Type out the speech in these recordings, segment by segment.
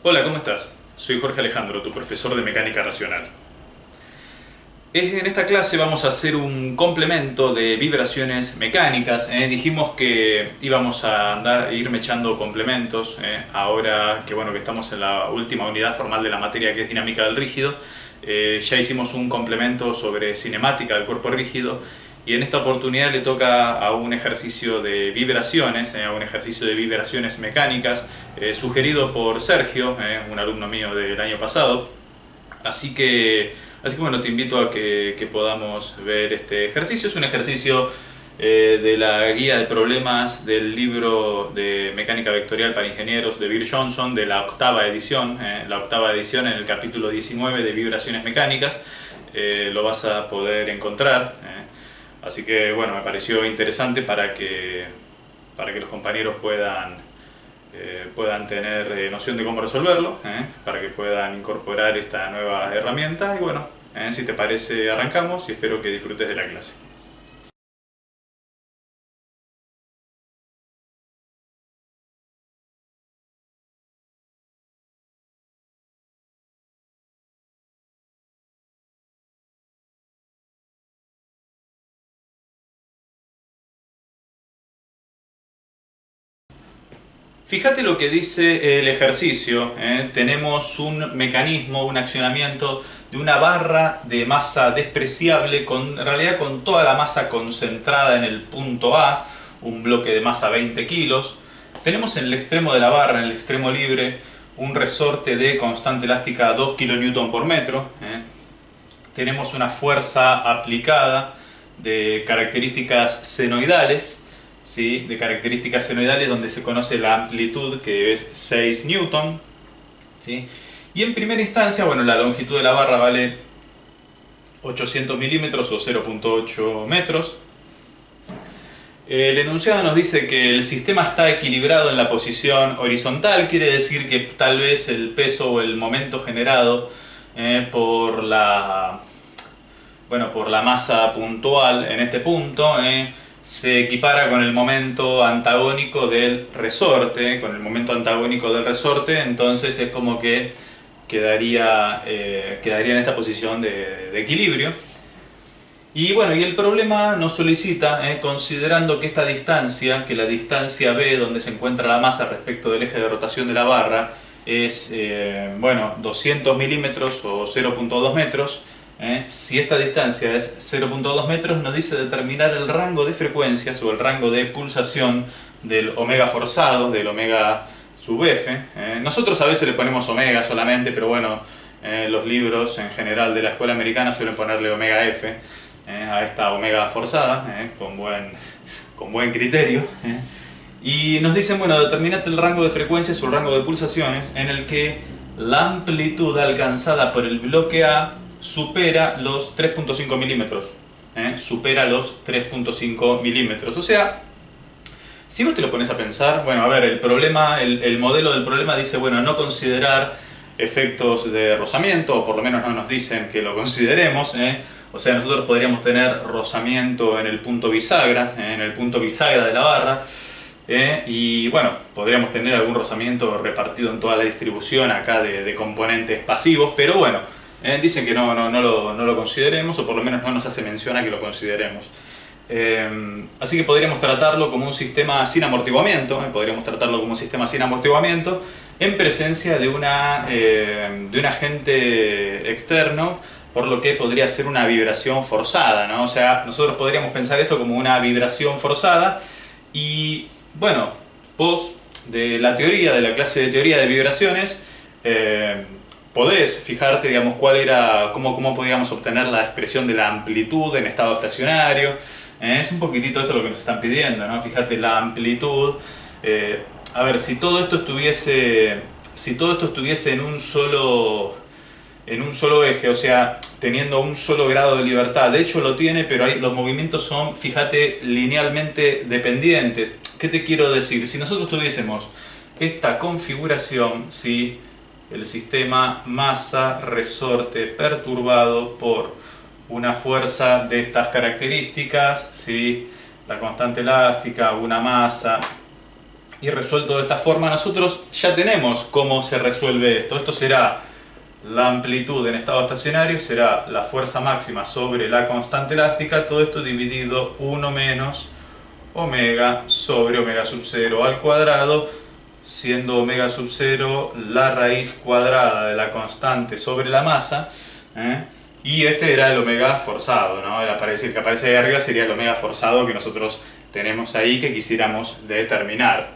Hola, ¿cómo estás? Soy Jorge Alejandro, tu profesor de mecánica racional. En esta clase vamos a hacer un complemento de vibraciones mecánicas. Dijimos que íbamos a ir mechando complementos. Ahora que bueno que estamos en la última unidad formal de la materia, que es dinámica del rígido, ya hicimos un complemento sobre cinemática del cuerpo rígido. Y en esta oportunidad le toca a un ejercicio de vibraciones, mecánicas, sugerido por Sergio, un alumno mío del año pasado. Así que bueno, te invito a que podamos ver este ejercicio. Es un ejercicio de la guía de problemas del libro de Mecánica Vectorial para Ingenieros de Bill Johnson, de la octava edición. La octava edición, en el capítulo 19 de Vibraciones Mecánicas, lo vas a poder encontrar. Así que bueno, me pareció interesante para que los compañeros puedan tener noción de cómo resolverlo, para que puedan incorporar esta nueva herramienta. Y bueno, si te parece, arrancamos y espero que disfrutes de la clase. Fíjate lo que dice el ejercicio. Tenemos un mecanismo, un accionamiento de una barra de masa despreciable, en realidad con toda la masa concentrada en el punto A, un bloque de masa 20 kilos. Tenemos en el extremo de la barra, en el extremo libre, un resorte de constante elástica 2 kN por metro. Tenemos una fuerza aplicada de características senoidales, ¿sí? De características senoidales donde se conoce la amplitud, que es 6 newton, ¿sí? Y en primera instancia, bueno, la longitud de la barra vale 800 milímetros o 0.8 metros. El enunciado nos dice que el sistema está equilibrado en la posición horizontal, quiere decir que tal vez el peso o el momento generado por la masa puntual en este punto se equipara con el momento antagónico del resorte. Con el momento antagónico del resorte, entonces es como que quedaría en esta posición de equilibrio. Y bueno, y el problema nos solicita, considerando que esta distancia, que la distancia B donde se encuentra la masa respecto del eje de rotación de la barra, es 200 milímetros o 0.2 metros. Si esta distancia es 0.2 metros, nos dice determinar el rango de frecuencias o el rango de pulsación del omega forzado, del omega sub f. Nosotros a veces le ponemos omega solamente, pero bueno, los libros en general de la escuela americana suelen ponerle omega f a esta omega forzada, con buen criterio. Y nos dicen, bueno, determinate el rango de frecuencias o el rango de pulsaciones en el que la amplitud alcanzada por el bloque A supera los 3.5 milímetros. Supera los 3.5 milímetros. O sea, si vos te lo pones a pensar, bueno, a ver, el modelo del problema dice, bueno, no considerar efectos de rozamiento, o por lo menos no nos dicen que lo consideremos. O sea, nosotros podríamos tener rozamiento en el punto bisagra, de la barra. Y bueno, podríamos tener algún rozamiento repartido en toda la distribución acá de componentes pasivos, pero bueno, dicen que no lo consideremos, o por lo menos no nos hace mención a que lo consideremos. Así que podríamos tratarlo como un sistema sin amortiguamiento, en presencia de un agente externo, por lo que podría ser una vibración forzada, ¿no? O sea, nosotros podríamos pensar esto como una vibración forzada. Y bueno, vos de la clase de teoría de vibraciones, podés fijarte, digamos, cómo podríamos obtener la expresión de la amplitud en estado estacionario. Es un poquitito esto lo que nos están pidiendo, ¿no? Fíjate la amplitud. A ver, si todo esto estuviese en un solo eje, o sea, teniendo un solo grado de libertad. De hecho lo tiene, pero los movimientos son, fíjate, linealmente dependientes. ¿Qué te quiero decir? Si nosotros tuviésemos esta configuración, ¿sí? El sistema masa-resorte perturbado por una fuerza de estas características, ¿sí? La constante elástica, una masa Y resuelto de esta forma, nosotros ya tenemos cómo se resuelve esto. Esto será la amplitud en estado estacionario, será la fuerza máxima sobre la constante elástica, todo esto dividido 1 menos omega sobre omega sub 0 al cuadrado, siendo omega sub 0 la raíz cuadrada de la constante sobre la masa, y este era el omega forzado, ¿no? El que aparece ahí arriba sería el omega forzado que nosotros tenemos ahí que quisiéramos determinar.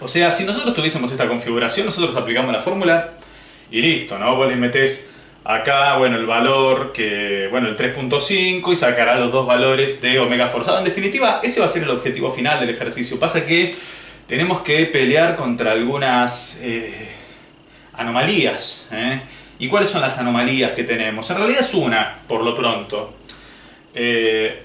O sea, si nosotros tuviésemos esta configuración, nosotros aplicamos la fórmula y listo, ¿no? Vos le metés acá, bueno, el valor que, bueno, el 3.5 y sacará los dos valores de omega forzado. En definitiva, ese va a ser el objetivo final del ejercicio. Pasa que tenemos que pelear contra algunas anomalías. ¿Y cuáles son las anomalías que tenemos? En realidad es una, por lo pronto.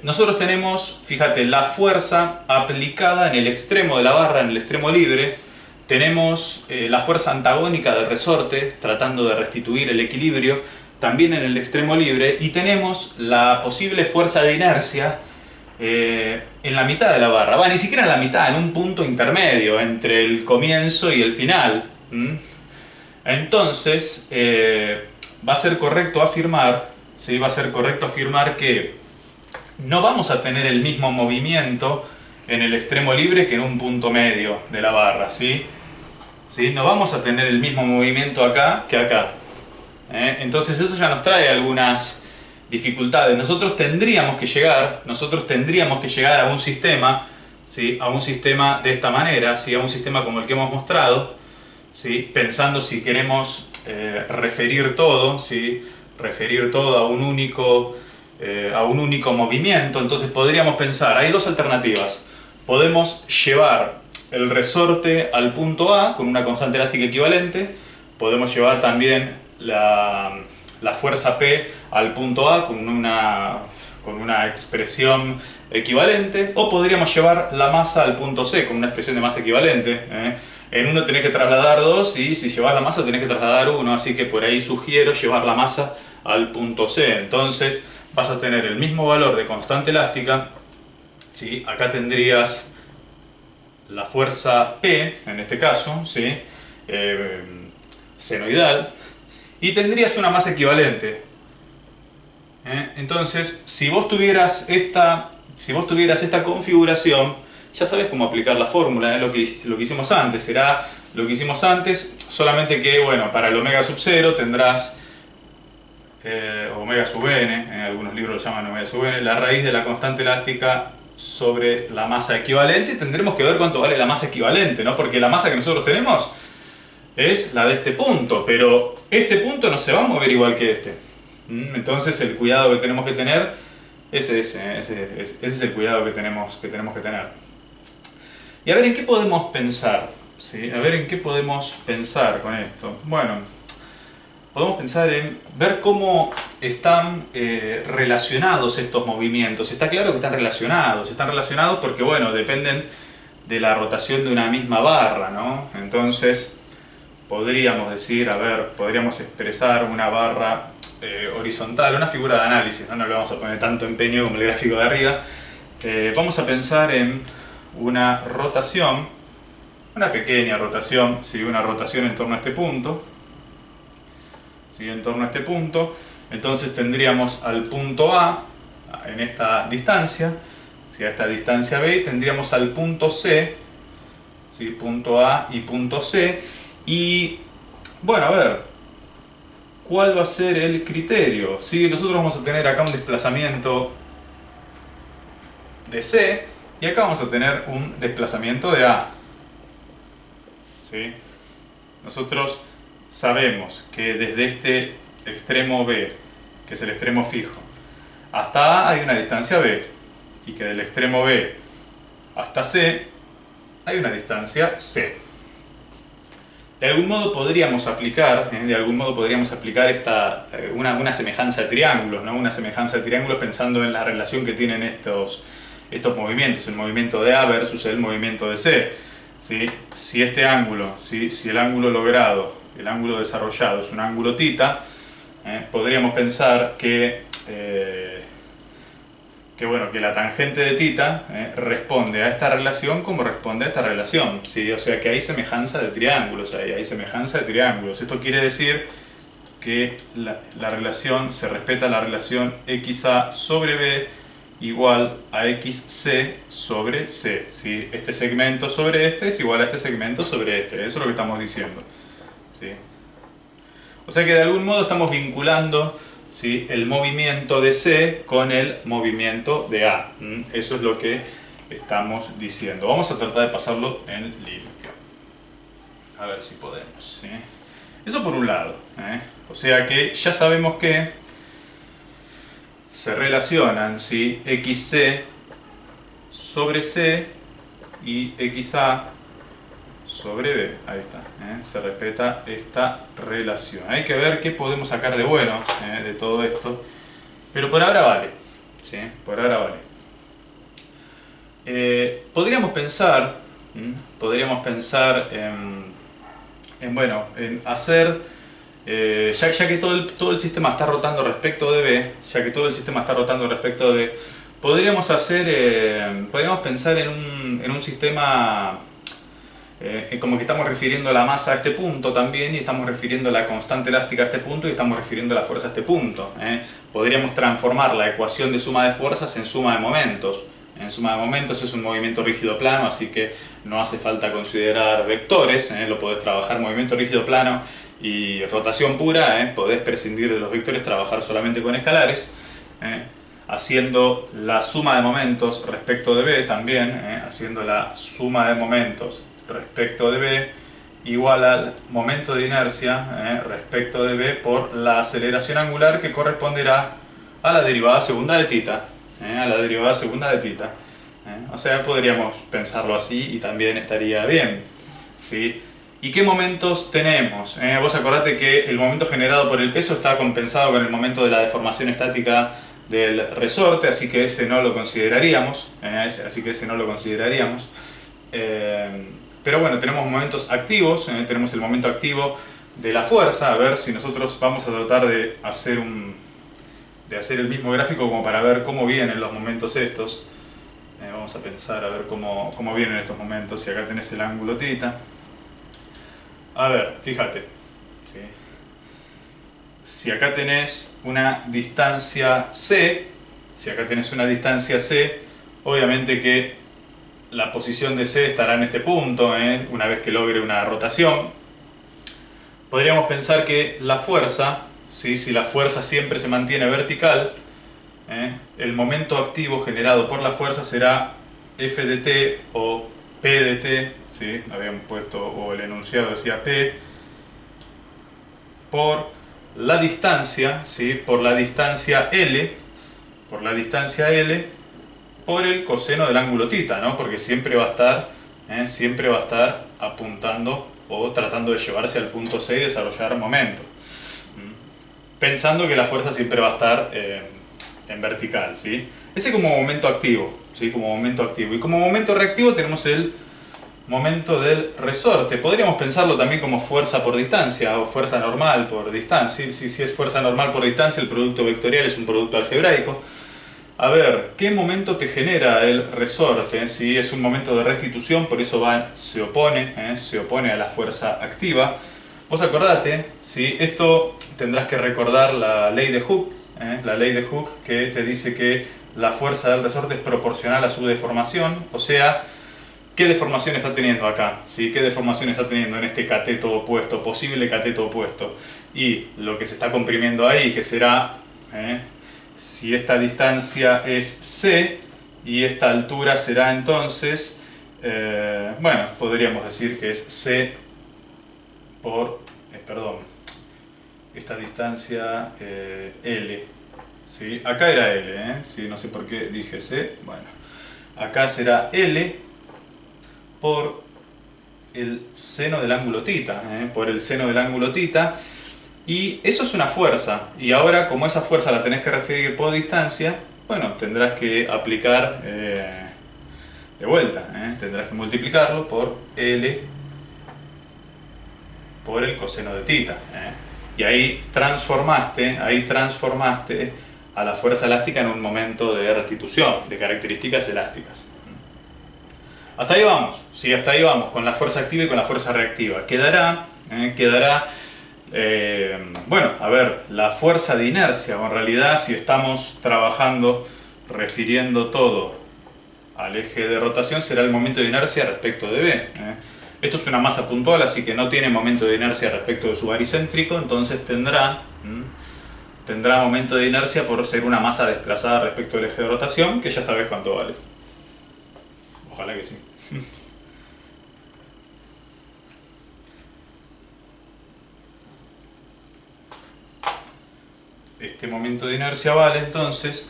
Nosotros tenemos, fíjate, la fuerza aplicada en el extremo de la barra, en el extremo libre. Tenemos la fuerza antagónica del resorte, tratando de restituir el equilibrio, también en el extremo libre. Y tenemos la posible fuerza de inercia en la mitad de la barra. Va, ni siquiera en la mitad, en un punto intermedio entre el comienzo y el final. Entonces, va a ser correcto afirmar, ¿sí? Va a ser correcto afirmar que no vamos a tener el mismo movimiento en el extremo libre que en un punto medio de la barra, ¿sí? ¿Sí? No vamos a tener el mismo movimiento acá que acá. Entonces eso ya nos trae algunas dificultades. Nosotros tendríamos que llegar a un sistema, ¿sí? A un sistema de esta manera, ¿sí? A un sistema como el que hemos mostrado, ¿sí? Pensando si queremos referir todo, ¿sí? Referir todo a un único movimiento. Entonces podríamos pensar, hay dos alternativas. Podemos llevar el resorte al punto A con una constante elástica equivalente. Podemos llevar también la fuerza P al punto A con una expresión equivalente. O podríamos llevar la masa al punto C con una expresión de masa equivalente. En uno tenés que trasladar 2 y si llevas la masa tenés que trasladar 1. Así que por ahí sugiero llevar la masa al punto C. Entonces vas a tener el mismo valor de constante elástica. ¿Sí? Acá tendrías la fuerza P, en este caso, ¿sí? Senoidal, y tendrías una masa equivalente. Entonces, si vos tuvieras esta configuración, ya sabes cómo aplicar la fórmula, lo que hicimos antes. Será lo que hicimos antes, solamente que, bueno, para el omega sub 0 tendrás omega sub n, en algunos libros lo llaman omega sub n, la raíz de la constante elástica sobre la masa equivalente. Tendremos que ver cuánto vale la masa equivalente, ¿no? Porque la masa que nosotros tenemos es la de este punto, pero este punto no se va a mover igual que este. Entonces el cuidado que tenemos que tener es ese es el cuidado que tenemos que tener. Y a ver en qué podemos pensar, ¿sí? A ver en qué podemos pensar con esto. Bueno, podemos pensar en ver cómo están relacionados estos movimientos. Está claro que están relacionados porque, bueno, dependen de la rotación de una misma barra, ¿no? Entonces, podríamos decir, a ver, podríamos expresar una barra horizontal, una figura de análisis, no le vamos a poner tanto empeño como el gráfico de arriba. Vamos a pensar en una rotación, una pequeña rotación, ¿sí? Una rotación en torno a este punto. ¿Sí? En torno a este punto, entonces tendríamos al punto A en esta distancia, ¿sí? A esta distancia B, tendríamos al punto C, ¿sí? Punto A y punto C, y bueno, a ver, ¿cuál va a ser el criterio? ¿Sí? Nosotros vamos a tener acá un desplazamiento de C y acá vamos a tener un desplazamiento de A, ¿sí? Nosotros sabemos que desde este extremo B, que es el extremo fijo, hasta A hay una distancia B, y que del extremo B hasta C hay una distancia C. De algún modo podríamos aplicar una semejanza de triángulos, ¿no? Una semejanza de triángulos pensando en la relación que tienen estos movimientos, el movimiento de A versus el movimiento de C. ¿Sí? Si este ángulo, ¿sí? Si el ángulo logrado, el ángulo desarrollado es un ángulo θ, podríamos pensar que que bueno, que la tangente de θ responde a esta relación como responde a esta relación, ¿sí? O sea que hay semejanza de triángulos, hay semejanza de triángulos. Esto quiere decir que la relación se respeta la relación xa sobre b igual a xc sobre c, ¿sí? Este segmento sobre este es igual a este segmento sobre este, eso es lo que estamos diciendo, ¿sí? O sea que de algún modo estamos vinculando, ¿sí?, el movimiento de C con el movimiento de A. Eso es lo que estamos diciendo. Vamos a tratar de pasarlo en limpio. A ver si podemos, ¿sí? Eso por un lado, ¿eh? O sea que ya sabemos que se relacionan, ¿sí?, xc sobre C y xa sobre B. Ahí está, se respeta esta relación. Hay que ver qué podemos sacar de bueno de todo esto, pero por ahora vale, ¿sí? Por ahora vale. Podríamos pensar bueno, en hacer, ya que todo el sistema está rotando respecto de B, podríamos pensar en un sistema como que estamos refiriendo la masa a este punto también, y estamos refiriendo la constante elástica a este punto, y estamos refiriendo la fuerza a este punto. Podríamos transformar la ecuación de suma de fuerzas en suma de momentos. En suma de momentos es un movimiento rígido plano, así que no hace falta considerar vectores, lo podés trabajar movimiento rígido plano y rotación pura, podés prescindir de los vectores, trabajar solamente con escalares, haciendo la suma de momentos respecto de B también, haciendo la suma de momentos respecto de B igual al momento de inercia respecto de B por la aceleración angular, que corresponderá a la derivada segunda de θ. O sea, podríamos pensarlo así y también estaría bien, ¿sí? ¿Y qué momentos tenemos? Vos acordate que el momento generado por el peso está compensado con el momento de la deformación estática del resorte, así que ese no lo consideraríamos. Pero bueno, tenemos momentos activos, tenemos el momento activo de la fuerza. A ver si nosotros vamos a tratar de hacer el mismo gráfico como para ver cómo vienen los momentos estos. Vamos a pensar a ver cómo vienen estos momentos. Si acá tenés el ángulo θ. A ver, fíjate, ¿sí? Si acá tenés una distancia C, obviamente que la posición de C estará en este punto, una vez que logre una rotación. Podríamos pensar que la fuerza, ¿sí?, si la fuerza siempre se mantiene vertical, el momento activo generado por la fuerza será F de t o P de t, ¿sí? Habíamos puesto, o el enunciado decía P, por la distancia, ¿sí?, por la distancia L, por el coseno del ángulo θ, ¿no? Porque siempre va a estar apuntando o tratando de llevarse al punto C y desarrollar momento. Pensando que la fuerza siempre va a estar en vertical, ¿sí? Ese como momento activo, ¿sí? Y como momento reactivo tenemos el momento del resorte. Podríamos pensarlo también como fuerza por distancia o fuerza normal por distancia. Si es fuerza normal por distancia, el producto vectorial es un producto algebraico. A ver, ¿qué momento te genera el resorte? ¿Sí? Es un momento de restitución, por eso se opone a la fuerza activa. Vos acordate, ¿sí?, esto tendrás que recordar la ley de Hooke, que te dice que la fuerza del resorte es proporcional a su deformación. O sea, ¿qué deformación está teniendo acá? ¿Sí? ¿Qué deformación está teniendo en este cateto opuesto, posible cateto opuesto? Y lo que se está comprimiendo ahí, que será, si esta distancia es C y esta altura será entonces, bueno, podríamos decir que es C por, esta distancia L, ¿sí? Acá era L, ¿sí? No sé por qué dije C, bueno, acá será L por el seno del ángulo θ, y eso es una fuerza, y ahora como esa fuerza la tenés que referir por distancia, bueno, tendrás que aplicar de vuelta, tendrás que multiplicarlo por L por el coseno de θ, y ahí transformaste a la fuerza elástica en un momento de restitución de características elásticas. Hasta ahí vamos, ¿sí? Hasta ahí vamos con la fuerza activa y con la fuerza reactiva. Quedará, bueno, a ver, la fuerza de inercia, o en realidad si estamos trabajando refiriendo todo al eje de rotación, será el momento de inercia respecto de B. Esto es una masa puntual, así que no tiene momento de inercia respecto de su baricéntrico, entonces tendrá momento de inercia por ser una masa desplazada respecto del eje de rotación, que ya sabes cuánto vale. Ojalá que sí. Este momento de inercia vale entonces,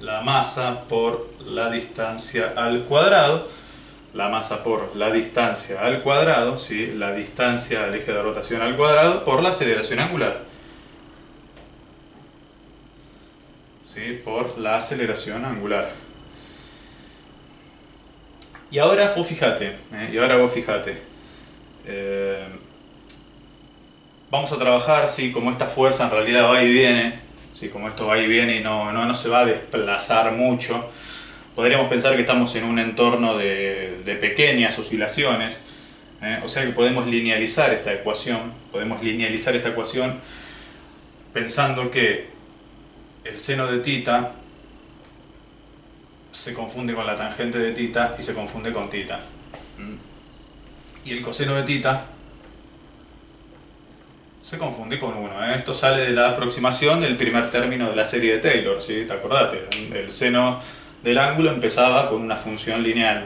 la masa por la distancia al cuadrado. La masa por la distancia al cuadrado, ¿sí? La distancia al eje de rotación al cuadrado por la aceleración angular. ¿Sí? Por la aceleración angular. Y ahora vos fijate, vamos a trabajar, ¿sí? Como esta fuerza en realidad va y viene, ¿sí? Como esto va y viene y no se va a desplazar mucho, podríamos pensar que estamos en un entorno de pequeñas oscilaciones, o sea que podemos linealizar esta ecuación, pensando que el seno de θ se confunde con la tangente de θ y se confunde con θ. Y el coseno de θ se confunde con 1. Esto sale de la aproximación del primer término de la serie de Taylor, ¿sí? ¿Te acordate? El seno del ángulo empezaba con una función lineal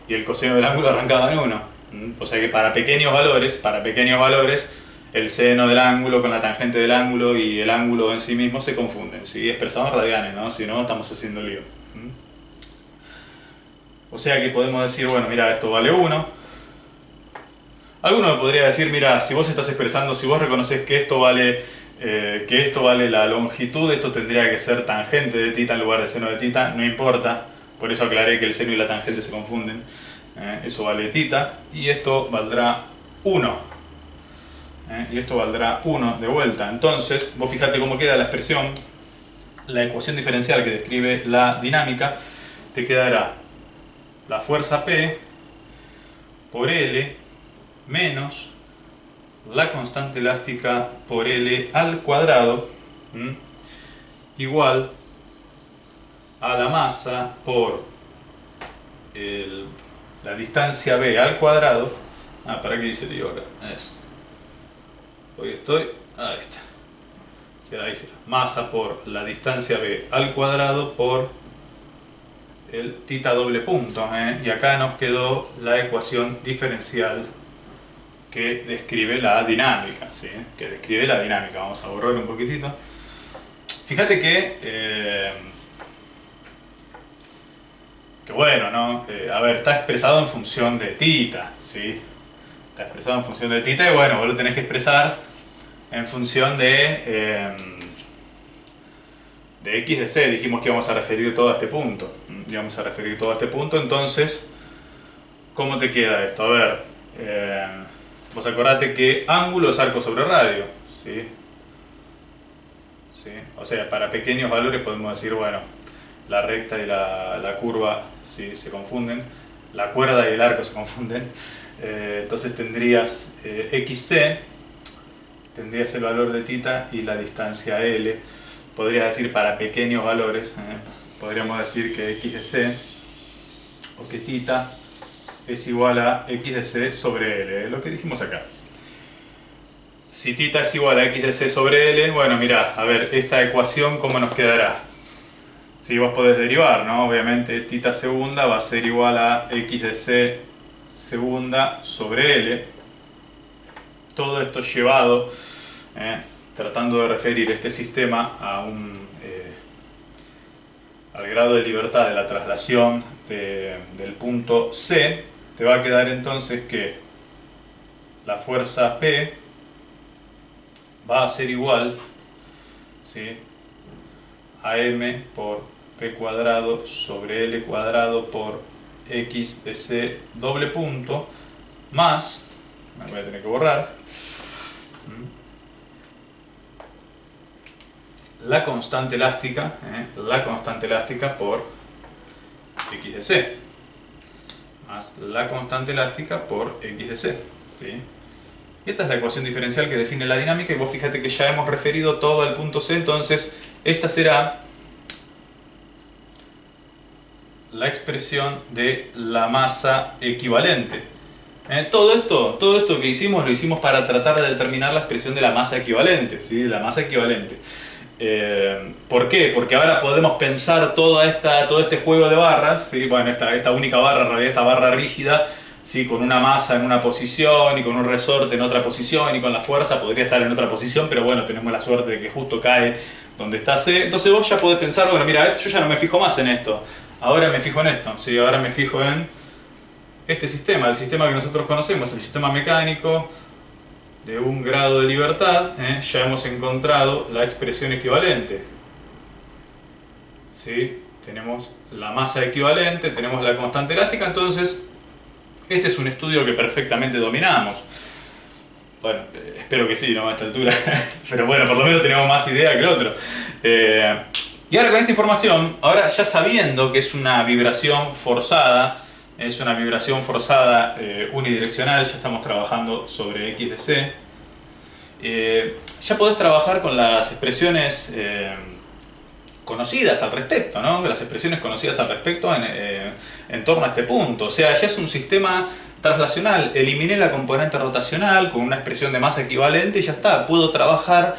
y el coseno del ángulo arrancaba en 1. O sea que para pequeños valores, el seno del ángulo con la tangente del ángulo y el ángulo en sí mismo se confunden, ¿sí? Expresado en radianes, ¿no? Si no, estamos haciendo lío. O sea que podemos decir, bueno, mira, esto vale 1. Alguno me podría decir, mira, si vos estás expresando, si vos reconoces que esto vale la longitud, esto tendría que ser tangente de θ en lugar de seno de θ, no importa, por eso aclaré que el seno y la tangente se confunden. Eso vale θ y esto valdrá 1. Y esto valdrá 1 de vuelta. Entonces, vos fijate cómo queda la expresión, la ecuación diferencial que describe la dinámica, te quedará la fuerza P por L menos la constante elástica por L al cuadrado igual a la masa por la distancia B al cuadrado. ¿Para qué dice lío acá? Ahí está. Sí, ahí dice masa por la distancia B al cuadrado por el θ doble punto. Y acá nos quedó la ecuación diferencial que describe la dinámica, ¿sí? Vamos a borrar un poquitito. Fíjate que bueno, ¿no? A ver, está expresado en función de θ, ¿sí? Está expresado en función de θ y bueno, vos lo tenés que expresar en función de x de c. Dijimos que íbamos a referir todo a este punto. Entonces, ¿cómo te queda esto? A ver, vos acordate que ángulo es arco sobre radio, ¿sí? O sea, para pequeños valores podemos decir, bueno, la recta y la curva, ¿sí? Se confunden, la cuerda y el arco se confunden. Entonces tendrías xc, tendrías el valor de θ y la distancia L. Podrías decir para pequeños valores, podríamos decir que x de c o que θ es igual a x de c sobre L, lo que dijimos acá. Si θ es igual a x de c sobre L, bueno, mirá, a ver, esta ecuación, ¿cómo nos quedará? Si vos podés derivar, ¿no? Obviamente θ segunda va a ser igual a x de c segunda sobre L. Todo esto llevado, tratando de referir este sistema al grado de libertad de la traslación del punto C, te va a quedar entonces que la fuerza P va a ser igual, ¿sí?, a m por p cuadrado sobre l cuadrado por x de c doble punto más, me voy a tener que borrar, la constante elástica por x de c, más la constante elástica por x de c, ¿sí? Y esta es la ecuación diferencial que define la dinámica, y vos fíjate que ya hemos referido todo al punto C, entonces esta será la expresión de la masa equivalente. Todo esto que hicimos lo hicimos para tratar de determinar la expresión de la masa equivalente, ¿sí? La masa equivalente. ¿Por qué? Porque ahora podemos pensar todo este juego de barras, ¿sí? Bueno, esta única barra, en realidad esta barra rígida, ¿sí? Con una masa en una posición y con un resorte en otra posición y con la fuerza podría estar en otra posición, pero bueno, tenemos la suerte de que justo cae donde está C. Entonces vos ya podés pensar, bueno, mira, yo ya no me fijo más en esto, ahora me fijo en esto, ¿sí? Ahora me fijo en este sistema, el sistema que nosotros conocemos, el sistema mecánico de un grado de libertad. Ya hemos encontrado la expresión equivalente, ¿sí? Tenemos la masa equivalente, tenemos la constante elástica, entonces este es un estudio que perfectamente dominamos. Bueno, espero que sí, ¿no? A esta altura. Pero bueno, por lo menos tenemos más idea que el otro. Y ahora con esta información, ahora ya sabiendo que es una vibración forzada, unidireccional, ya estamos trabajando sobre x de c, ya podés trabajar con las expresiones conocidas al respecto, ¿no? Las expresiones conocidas al respecto en torno a este punto. O sea, ya es un sistema traslacional. Eliminé la componente rotacional con una expresión de masa equivalente y ya está. Puedo trabajar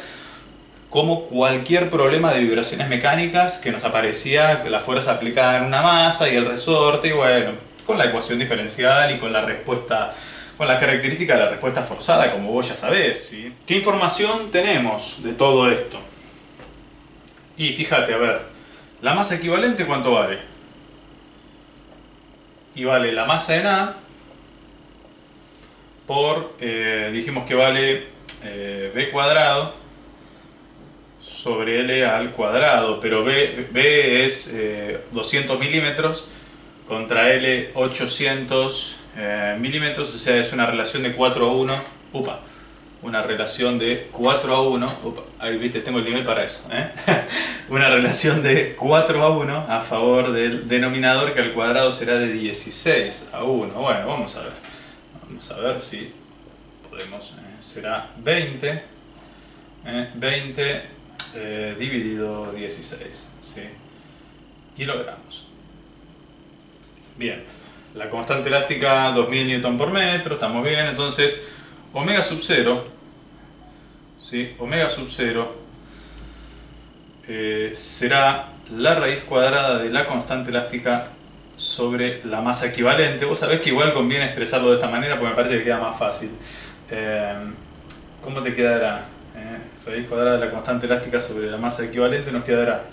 como cualquier problema de vibraciones mecánicas que nos aparecía, la fuerza aplicada en una masa y el resorte, y bueno, con la ecuación diferencial y con la respuesta, con la característica de la respuesta forzada, como vos ya sabés, ¿sí? ¿Qué información tenemos de todo esto? Y fíjate, a ver, la masa equivalente, ¿cuánto vale? Y vale la masa en A por, dijimos que vale B cuadrado sobre L al cuadrado, pero B es 200 milímetros contra L 800 milímetros, o sea, es una relación de 4 a 1. Upa. Una relación de 4 a 1, upa, ahí viste, tengo el nivel para eso, una relación de 4 a 1 a favor del denominador, que al cuadrado será de 16 a 1. Bueno, vamos a ver si podemos, será 20 dividido 16, ¿sí? Kilogramos. Bien, la constante elástica 2000 Nm por metro, estamos bien, entonces omega sub 0, ¿sí? Omega sub 0 será la raíz cuadrada de la constante elástica sobre la masa equivalente. Vos sabés que igual conviene expresarlo de esta manera porque me parece que queda más fácil. ¿Cómo te quedará? Raíz cuadrada de la constante elástica sobre la masa equivalente nos quedará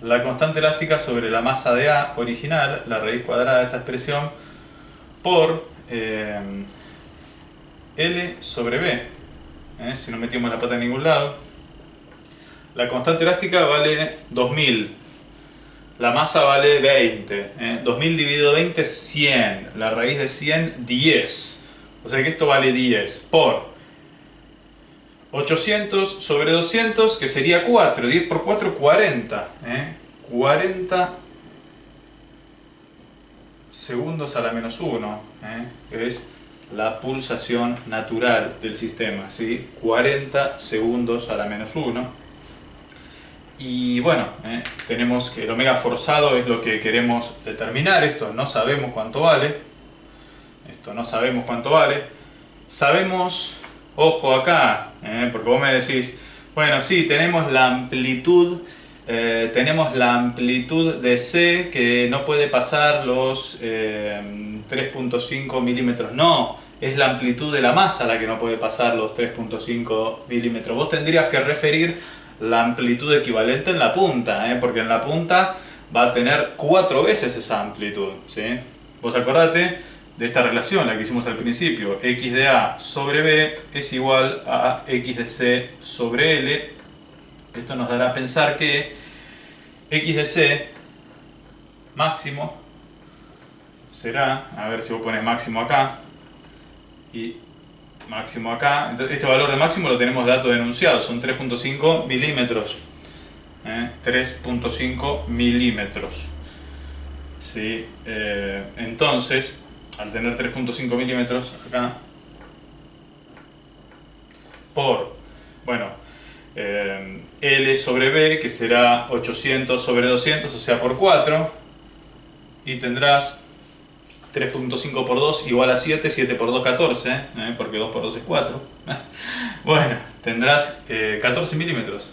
la constante elástica sobre la masa de A original, la raíz cuadrada de esta expresión, por L sobre B, si no metimos la pata en ningún lado. La constante elástica vale 2000, la masa vale 20, 2000 dividido 20 es 100, la raíz de 100 10, o sea que esto vale 10 por 800 sobre 200, que sería 4, 10 por 4 40, 40 segundos a la menos 1, que es la pulsación natural del sistema, ¿sí? 40 segundos a la menos 1. Y bueno, tenemos que el omega forzado es lo que queremos determinar. Esto no sabemos cuánto vale. Sabemos, ojo acá, porque vos me decís, bueno, sí, tenemos la amplitud de C que no puede pasar los 3.5 milímetros. No, es la amplitud de la masa la que no puede pasar los 3.5 milímetros. Vos tendrías que referir la amplitud equivalente en la punta, porque en la punta va a tener 4 veces esa amplitud, ¿sí? Vos acordate de esta relación, la que hicimos al principio, x de A sobre B es igual a x de C sobre L. Esto nos dará a pensar que x de C máximo será, a ver si vos pones máximo acá y máximo acá, entonces este valor de máximo lo tenemos de dato de enunciado, son 3.5 milímetros. 3.5 milímetros. ¿Sí? Entonces, al tener 3.5 milímetros acá, por, bueno, L sobre B, que será 800 sobre 200, o sea, por 4, y tendrás 3.5 por 2 igual a 7, 7 por 2 14, porque 2 por 2 es 4. Bueno, tendrás 14 milímetros.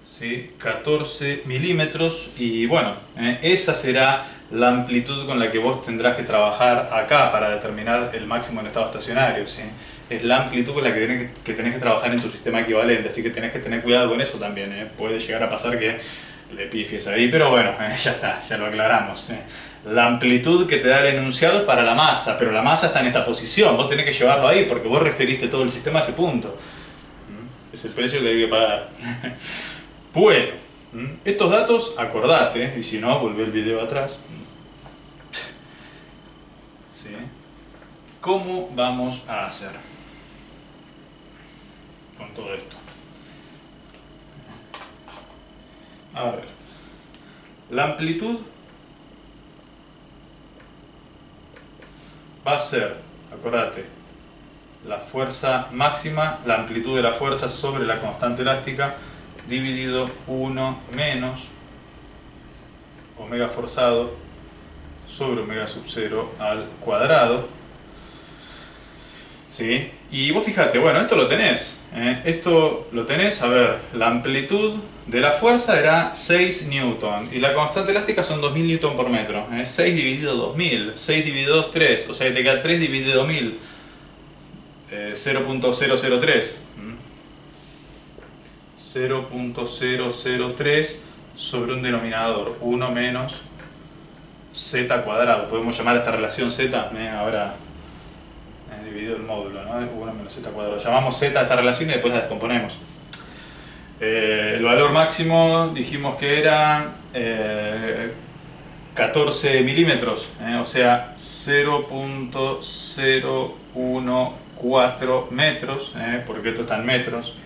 ¿Sí? 14 milímetros y bueno, esa será la amplitud con la que vos tendrás que trabajar acá para determinar el máximo en estado estacionario. ¿Sí? Es la amplitud con la que tenés que trabajar en tu sistema equivalente, así que tenés que tener cuidado con eso también. Puede llegar a pasar que le pifies ahí, pero bueno, ya está, ya lo aclaramos. La amplitud que te da el enunciado es para la masa, pero la masa está en esta posición, vos tenés que llevarlo ahí porque vos referiste todo el sistema a ese punto. Es el precio que hay que pagar. Bueno, estos datos acordate, y si no, volvé el video atrás. ¿Sí? ¿Cómo vamos a hacer con todo esto? A ver, la amplitud va a ser, acordate, la fuerza máxima, la amplitud de la fuerza sobre la constante elástica, dividido 1 menos omega forzado sobre omega sub 0 al cuadrado. ¿Sí? Y vos fíjate, bueno, esto lo tenés. A ver, la amplitud de la fuerza era 6 newton y la constante elástica son 2000 newton por metro. 6 dividido 2000, 6 dividido 2, 3, o sea que te queda 3 dividido 1000, 0.003. 0.003 sobre un denominador 1 menos z cuadrado. Podemos llamar a esta relación z, ahora dividido el módulo, ¿no? 1 menos z cuadrado. Llamamos z a esta relación y después la descomponemos. El valor máximo dijimos que era 14 milímetros, o sea 0.014 metros, porque esto está en metros.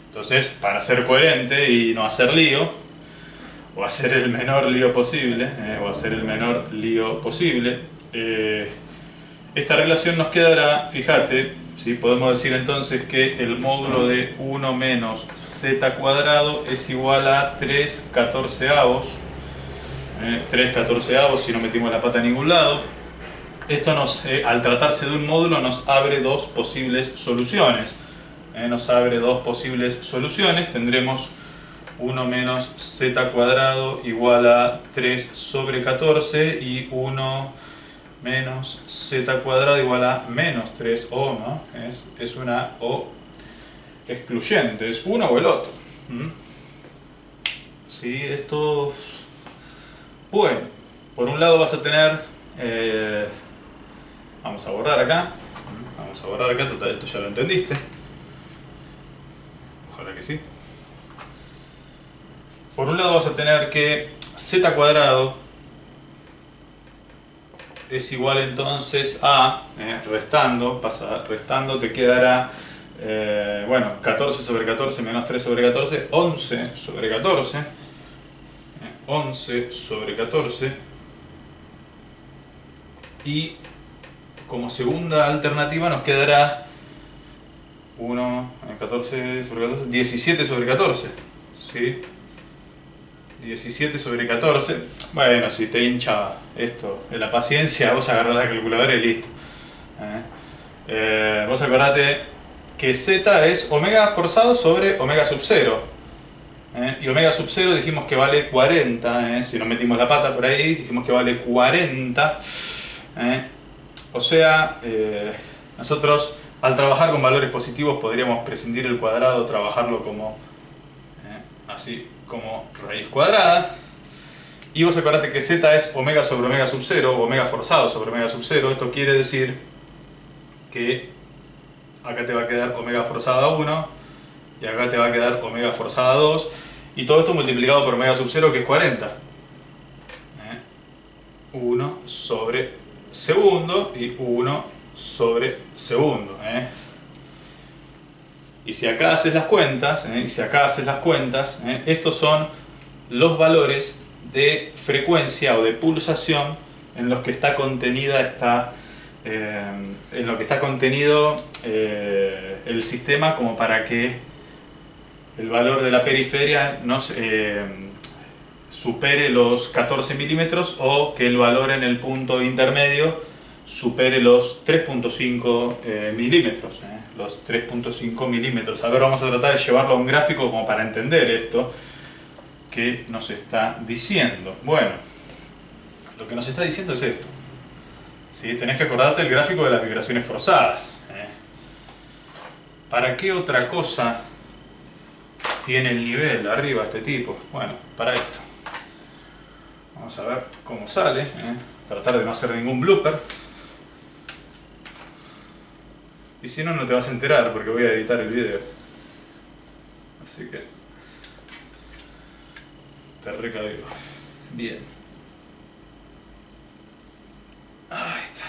Entonces, para ser coherente y no hacer lío, o hacer el menor lío posible, esta relación nos quedará, fíjate, ¿sí? Podemos decir entonces que el módulo de 1 menos z cuadrado es igual a 3 catorceavos, 3 catorceavos si no metimos la pata en ningún lado. Esto al tratarse de un módulo nos abre dos posibles soluciones. Tendremos 1 menos z cuadrado igual a 3 sobre 14 y 1 menos z cuadrado igual a menos 3o, ¿no? Es una o excluyente, es uno o el otro. ¿Sí? Esto... Bueno, por un lado vas a tener... vamos a borrar acá. Total, esto ya lo entendiste. Ojalá que sí. Por un lado vas a tener que z cuadrado es igual entonces a, restando, te quedará, 14 sobre 14 menos 3 sobre 14, 11 sobre 14. 11 sobre 14. Y como segunda alternativa nos quedará 14 sobre 14, 17 sobre 14. ¿Sí? 17 sobre 14. Bueno, si te hincha esto, la paciencia, vos agarrás la calculadora y listo. Vos acordate que z es omega forzado sobre omega sub 0. Y omega sub 0 dijimos que vale 40. Si no metimos la pata por ahí, dijimos que vale 40. O sea, nosotros al trabajar con valores positivos podríamos prescindir el cuadrado, trabajarlo como así, como raíz cuadrada. Y vos acordate que z es omega sobre omega sub 0, o omega forzado sobre omega sub 0. Esto quiere decir que acá te va a quedar omega forzada 1 y acá te va a quedar omega forzada 2. Y todo esto multiplicado por omega sub 0, que es 40. 1 sobre segundo y 1 sobre segundo. Y si acá haces las cuentas, estos son los valores de frecuencia o de pulsación en los que está contenida en lo que está contenido el sistema, como para que el valor de la periferia supere los 14 milímetros, o que el valor en el punto intermedio supere los 3.5 milímetros. Los 3.5 milímetros. A ver, vamos a tratar de llevarlo a un gráfico como para entender esto que nos está diciendo. Bueno, lo que nos está diciendo es esto. ¿Sí? Tenés que acordarte el gráfico de las vibraciones forzadas. ¿Para qué otra cosa tiene el nivel arriba este tipo? Bueno, para esto. Vamos a ver cómo sale. Tratar de no hacer ningún blooper. Y si no, no te vas a enterar porque voy a editar el video. Así que te recabido. Bien. Ahí está.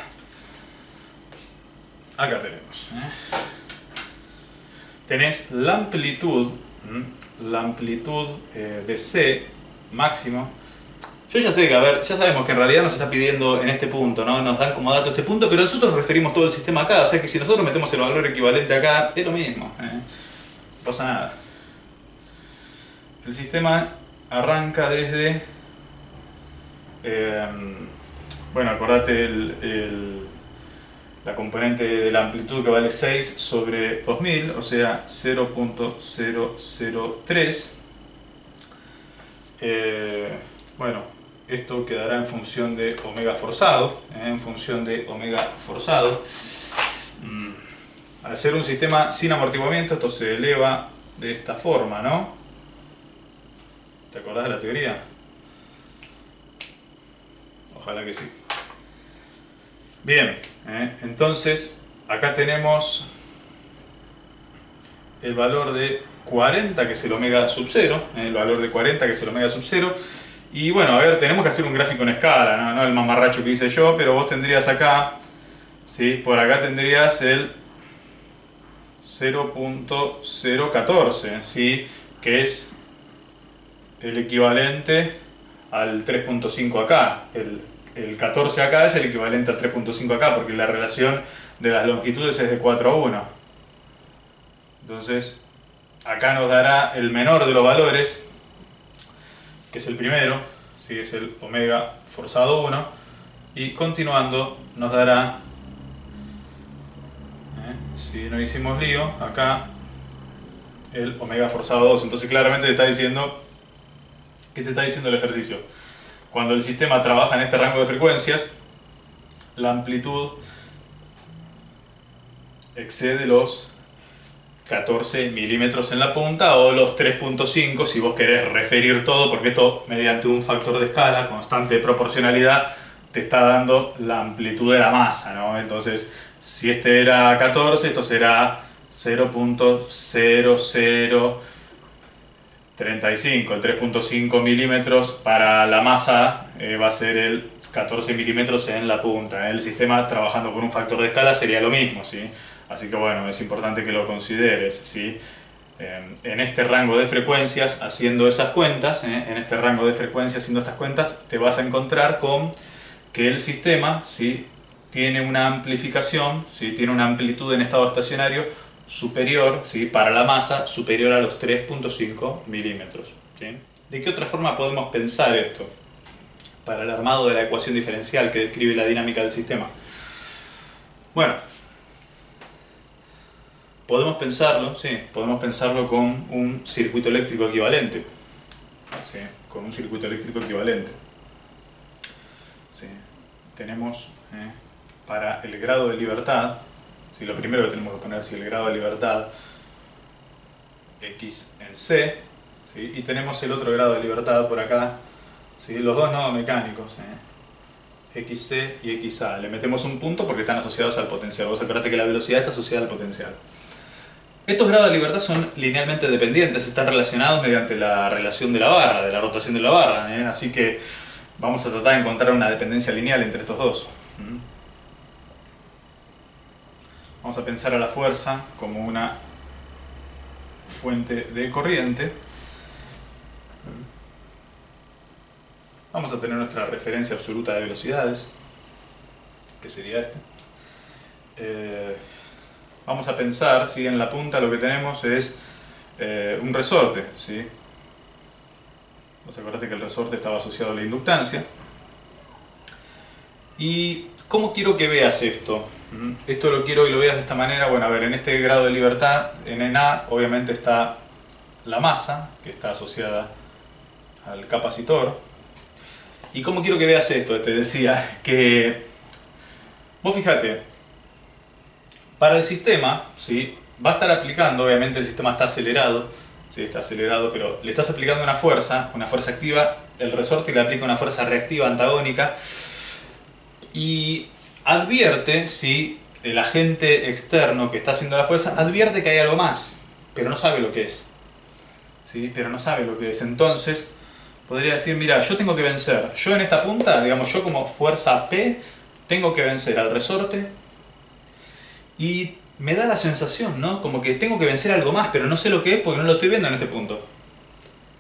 Acá tenemos. Tenés la amplitud de C máximo. Yo ya sé que, a ver, ya sabemos que en realidad nos está pidiendo en este punto, ¿no? Nos dan como dato este punto, pero nosotros referimos todo el sistema acá, o sea que si nosotros metemos el valor equivalente acá, es lo mismo, no pasa nada. El sistema arranca desde, bueno, acordate la componente de la amplitud que vale 6 sobre 2000, o sea 0.003. Bueno, esto quedará en función de omega forzado, Al ser un sistema sin amortiguamiento, esto se eleva de esta forma, ¿no? ¿Te acordás de la teoría? Ojalá que sí. Bien, entonces acá tenemos el valor de 40, que es el omega sub 0, Y bueno, a ver, tenemos que hacer un gráfico en escala, no el mamarracho que hice yo, pero vos tendrías acá, ¿sí? Por acá tendrías el 0.014, ¿sí? Que es el equivalente al 3.5 acá. El 14 acá es el equivalente al 3.5 acá, porque la relación de las longitudes es de 4 a 1. Entonces, acá nos dará el menor de los valores, que es el primero, ¿sí? Es el omega forzado 1, y continuando nos dará, si no hicimos lío, acá el omega forzado 2. Entonces claramente te está diciendo, ¿qué te está diciendo el ejercicio? Cuando el sistema trabaja en este rango de frecuencias, la amplitud excede los 14 milímetros en la punta, o los 3.5 si vos querés referir todo, porque esto mediante un factor de escala, constante de proporcionalidad, te está dando la amplitud de la masa, ¿no? Entonces, si este era 14, esto será 0.0035, el 3.5 milímetros para la masa va a ser el 14 milímetros en la punta. El sistema trabajando con un factor de escala sería lo mismo, ¿sí? Así que bueno, es importante que lo consideres, ¿sí? En este rango de frecuencias, haciendo estas cuentas, te vas a encontrar con que el sistema, ¿sí? Tiene una amplificación, ¿sí? Tiene una amplitud en estado estacionario superior, ¿sí? Para la masa, superior a los 3.5 milímetros, ¿sí? ¿De qué otra forma podemos pensar esto para el armado de la ecuación diferencial que describe la dinámica del sistema? Bueno, podemos pensarlo con un circuito eléctrico equivalente, ¿sí? Con un circuito eléctrico equivalente, ¿sí? Tenemos para el grado de libertad, ¿sí? Lo primero que tenemos que poner es el grado de libertad X en C, ¿sí? Y tenemos el otro grado de libertad por acá, ¿sí? Los dos nodos mecánicos, XC y XA. Le metemos un punto porque están asociados al potencial. Vos acordate que la velocidad está asociada al potencial. Estos grados de libertad son linealmente dependientes, están relacionados mediante la relación de la barra, de la rotación de la barra, así que vamos a tratar de encontrar una dependencia lineal entre estos dos. Vamos a pensar a la fuerza como una fuente de corriente. Vamos a tener nuestra referencia absoluta de velocidades, que sería este. Vamos a pensar si en la punta lo que tenemos es un resorte, ¿sí? ¿Os acordaste que el resorte estaba asociado a la inductancia? ¿Y cómo quiero que veas esto? Esto lo quiero que lo veas de esta manera. Bueno, a ver, en este grado de libertad, en A, obviamente está la masa, que está asociada al capacitor. ¿Y cómo quiero que veas esto? Te decía que vos fíjate, para el sistema, ¿sí? Va a estar aplicando, obviamente el sistema está acelerado, ¿sí? Está acelerado, pero le estás aplicando una fuerza activa, el resorte le aplica una fuerza reactiva antagónica y advierte, ¿sí? El agente externo que está haciendo la fuerza advierte que hay algo más, pero no sabe lo que es, ¿sí? Pero no sabe lo que es. Entonces podría decir, mira, yo tengo que vencer, yo en esta punta, digamos, yo como fuerza P tengo que vencer al resorte y me da la sensación, ¿no? Como que tengo que vencer algo más, pero no sé lo que es porque no lo estoy viendo en este punto,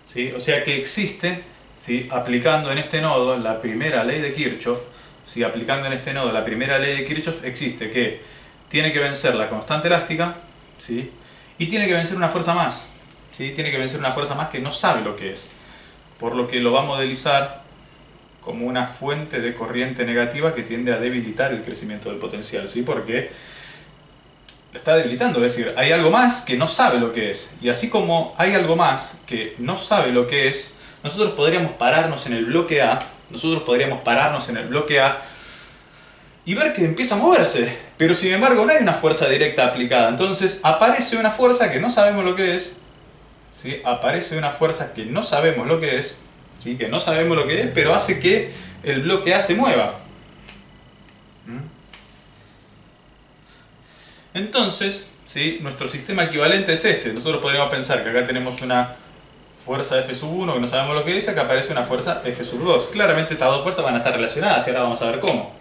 ¿sí? O sea que existe, ¿sí? Aplicando en este nodo la primera ley de Kirchhoff, ¿sí? Aplicando en este nodo la primera ley de Kirchhoff, existe que tiene que vencer la constante elástica, ¿sí? Y tiene que vencer una fuerza más, ¿sí? Tiene que vencer una fuerza más que no sabe lo que es. Por lo que lo va a modelizar como una fuente de corriente negativa que tiende a debilitar el crecimiento del potencial, ¿sí? Porque lo está debilitando, es decir, hay algo más que no sabe lo que es. Y así como hay algo más que no sabe lo que es, nosotros podríamos pararnos en el bloque A, y ver que empieza a moverse, pero sin embargo no hay una fuerza directa aplicada. Entonces aparece una fuerza que no sabemos lo que es, ¿sí? Aparece una fuerza que no sabemos lo que es, ¿sí? Que no sabemos lo que es, pero hace que el bloque A se mueva. Entonces, ¿sí? Nuestro sistema equivalente es este. Nosotros podríamos pensar que acá tenemos una fuerza F1 que no sabemos lo que es, acá aparece una fuerza F2. Claramente estas dos fuerzas van a estar relacionadas y ahora vamos a ver cómo,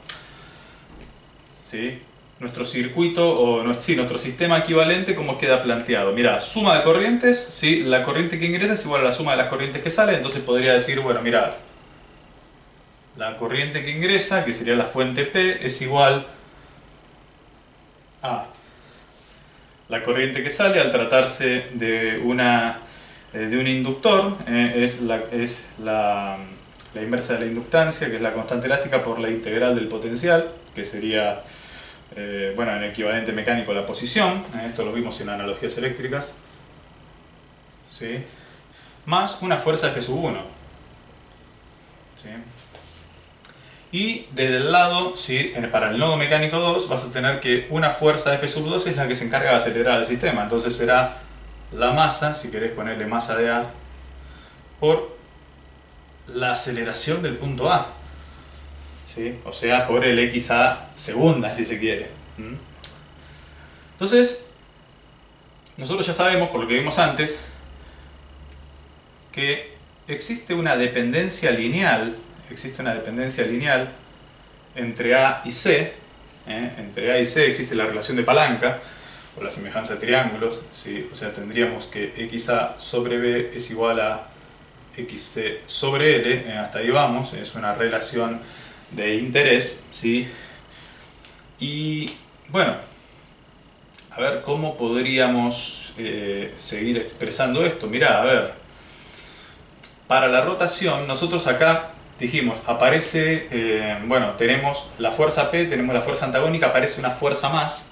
¿sí? Nuestro circuito, o nuestro sistema equivalente, ¿cómo queda planteado? Mira, suma de corrientes, ¿sí? La corriente que ingresa es igual a la suma de las corrientes que salen, entonces podría decir, bueno, mira, la corriente que ingresa, que sería la fuente P, es igual a la corriente que sale. Al tratarse de un inductor, es la inversa de la inductancia, que es la constante elástica por la integral del potencial, que sería, bueno, en equivalente mecánico la posición, esto lo vimos en analogías eléctricas, ¿sí? Más una fuerza F1, ¿sí? Y desde el lado, ¿sí? Para el nodo mecánico 2 vas a tener que una fuerza F2 es la que se encarga de acelerar el sistema. Entonces será la masa, si querés ponerle masa de A, por la aceleración del punto A, ¿sí? O sea, por el XA segunda, si se quiere. Entonces, nosotros ya sabemos, por lo que vimos antes, que existe una dependencia lineal entre A y C. Entre A y C existe la relación de palanca o la semejanza de triángulos, ¿sí? O sea, tendríamos que XA sobre B es igual a XC sobre L, hasta ahí vamos, es una relación de interés, ¿sí? Y bueno, a ver cómo podríamos seguir expresando esto. Mirá, a ver, para la rotación nosotros acá dijimos, aparece, bueno, tenemos la fuerza P, tenemos la fuerza antagónica, aparece una fuerza más,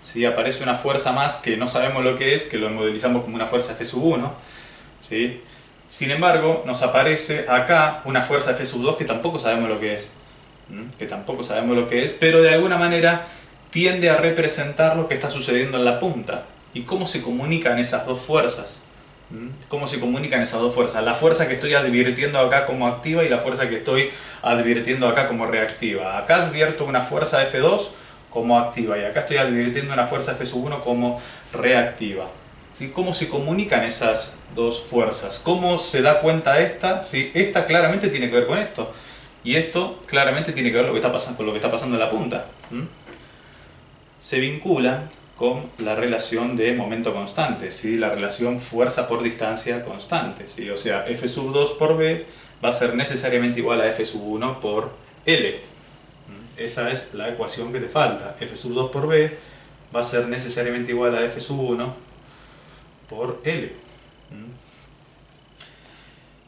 ¿sí? Aparece una fuerza más que no sabemos lo que es, que lo modelizamos como una fuerza F1, ¿sí? Sin embargo, nos aparece acá una fuerza F2 que tampoco sabemos lo que es, pero de alguna manera tiende a representar lo que está sucediendo en la punta. ¿Y cómo se comunican esas dos fuerzas? ¿Cómo se comunican esas dos fuerzas? La fuerza que estoy advirtiendo acá como activa y la fuerza que estoy advirtiendo acá como reactiva. Acá advierto una fuerza F2 como activa y acá estoy advirtiendo una fuerza F1 como reactiva. ¿Sí? ¿Cómo se comunican esas dos fuerzas? ¿Cómo se da cuenta esta? ¿Sí? Esta claramente tiene que ver con esto y esto claramente tiene que ver con lo que está pasando en la punta. Se vinculan con la relación de momento constante, ¿sí? La relación fuerza por distancia constante, ¿sí? O sea, F sub 2 por B va a ser necesariamente igual a F sub 1 por L. Esa es la ecuación que te falta. F sub 2 por B va a ser necesariamente igual a F sub 1 por L.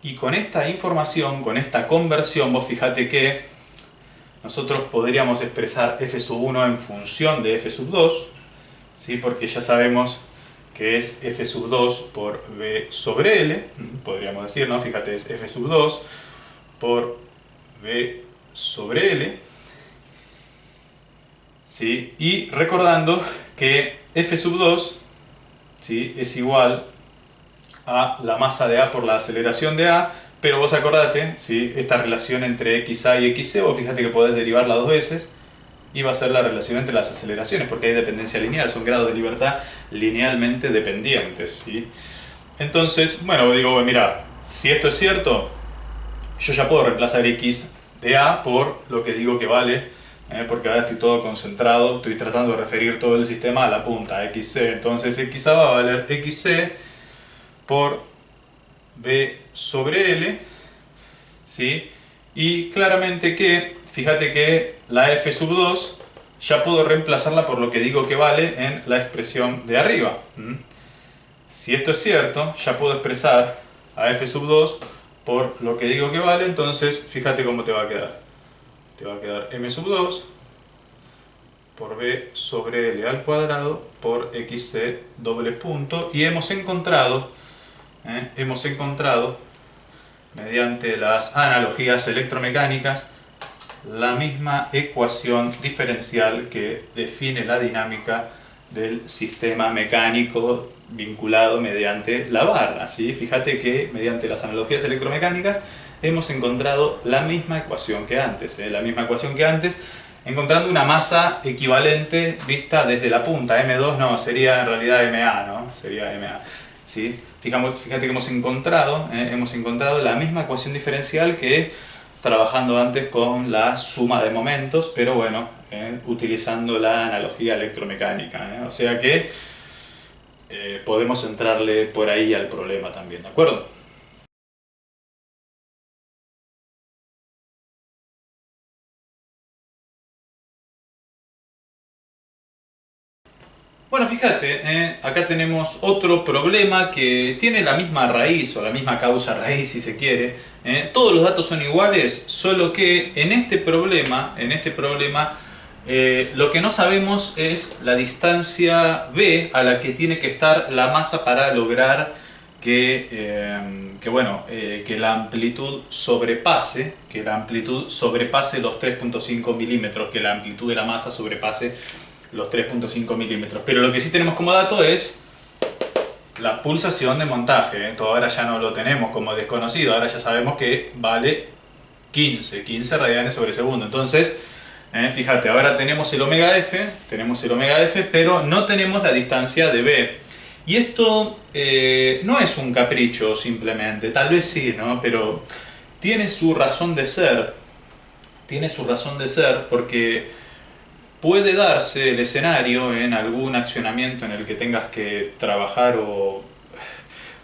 Y con esta información, con esta conversión, vos fíjate que nosotros podríamos expresar F sub 1 en función de F sub 2, ¿sí? Porque ya sabemos que es F sub 2 por B sobre L, podríamos decir, ¿no? Fíjate, es F sub 2 por B sobre L, ¿sí? Y recordando que F sub 2, ¿sí?, es igual a la masa de A por la aceleración de A, pero vos acordate, ¿sí?, esta relación entre XA y XC, vos fíjate que podés derivarla dos veces, y va a ser la relación entre las aceleraciones, porque hay dependencia lineal, son grados de libertad linealmente dependientes, ¿sí? Entonces, bueno, digo, mira, si esto es cierto, yo ya puedo reemplazar X de A por lo que digo que vale, porque ahora estoy todo concentrado, estoy tratando de referir todo el sistema a la punta, XC. Entonces XA va a valer XC por B sobre L, ¿sí? Y claramente que, fíjate que la F sub 2 ya puedo reemplazarla por lo que digo que vale en la expresión de arriba. Si esto es cierto, ya puedo expresar a F sub 2 por lo que digo que vale, entonces fíjate cómo te va a quedar. Te va a quedar M sub 2 por B sobre L al cuadrado por XC doble punto, y hemos encontrado mediante las analogías electromecánicas la misma ecuación diferencial que define la dinámica del sistema mecánico vinculado mediante la barra, ¿sí? Fíjate que mediante las analogías electromecánicas hemos encontrado la misma ecuación que antes, encontrando una masa equivalente vista desde la punta. M2 no, sería en realidad MA, ¿no? Sería MA, ¿sí? Fíjate que hemos encontrado la misma ecuación diferencial que trabajando antes con la suma de momentos, pero bueno, utilizando la analogía electromecánica, o sea que podemos entrarle por ahí al problema también, ¿de acuerdo? Bueno, fíjate, acá tenemos otro problema que tiene la misma raíz o la misma causa raíz si se quiere. Todos los datos son iguales, solo que en este problema, lo que no sabemos es la distancia b a la que tiene que estar la masa para lograr que la amplitud sobrepase los 3.5 milímetros, que la amplitud de la masa sobrepase los 3.5 milímetros. Pero lo que sí tenemos como dato es la pulsación de montaje. Esto ahora ya no lo tenemos como desconocido, ahora ya sabemos que vale 15 radianes sobre segundo. Entonces, fíjate, ahora tenemos el omega f, pero no tenemos la distancia de b. Y esto no es un capricho simplemente, tal vez sí, ¿no? Pero tiene su razón de ser. Porque puede darse el escenario en algún accionamiento en el que tengas que trabajar